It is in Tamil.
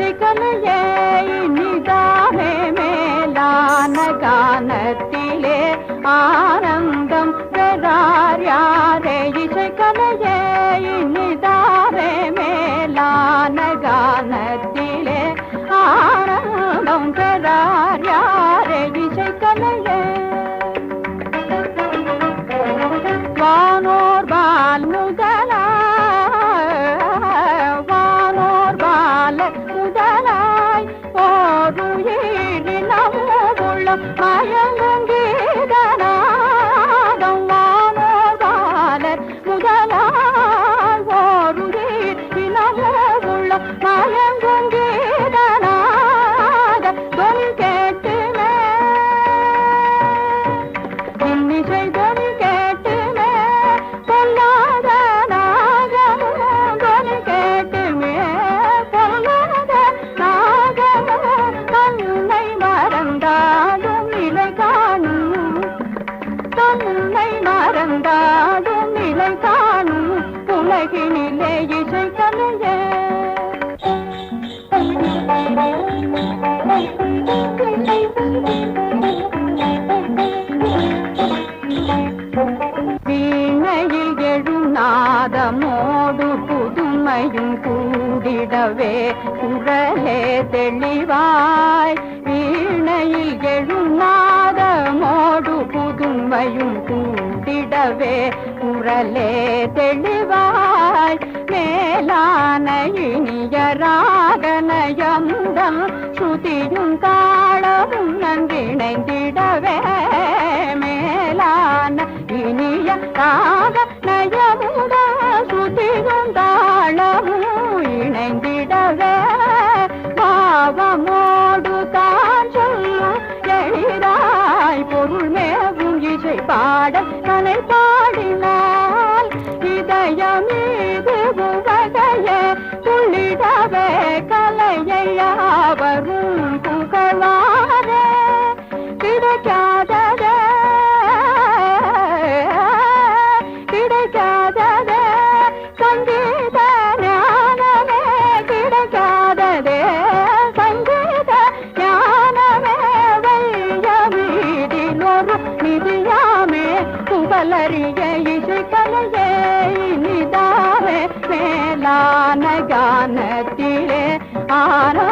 இசைக்கலையே இனிதானே மேலான கானத்திலே ஆனந்தம் பெறார் யாரே இசைக்கலையே இனிதானே மேலான கானத்திலே ஆனந்தம் பெறார் யாரே இசைக்கலையே வானோர் பால் முதலாய் ஓருயிரினமுள்ள மயங்கீதநாதம் வானோர் பாலர் முதலாய் ஓருயிரினமுள்ள மயங்கீதநாதம் தொனி கேட்டுமே இன்னிசை தொனி கேட்டுமே பொல்லாத நாகமும் தொனி கேட்டுமே பொல்லாத நாகமும் தன்னை மறந்தாடும் நிலை காணும் தன்னை மறந்தாடும் நிலை காணும் உலகினிலே இசைக்கலையே வீணையில் எழும் நாதமோடு புதுமையும் கூடிடவே குரலே தெளிவாய் வீணையில் எழும் நாதமோடு புதுமையும் கூடிடவே குரலே தெளிவாய் மேலான இனிய ராகநயமுடன் ஸ்ருதியும் தாளமும் நன்றிணைந்திடவே மேலான இனிய ராகநயமுடன் ஸ்ருதியும் தாளமும் இணைந்திடவே பாவமோடு தான் சொல்லும் எளிதாய் பொருள் மேவும் இசை பாட கலை பாடினால் இதயமீது உவகையே துள்ளிடவே கலையை யாவரும் புகழாரே கிடைக்காததே கிடைக்காததே சங்கீத ஞானமே கிடைக்காததே சங்கீத ஞானமே வையமீதிலொரு நிதியாமே புகழறிய இசைக்கலையே இனிதாவே மேலான கானத்திலே ஆனோ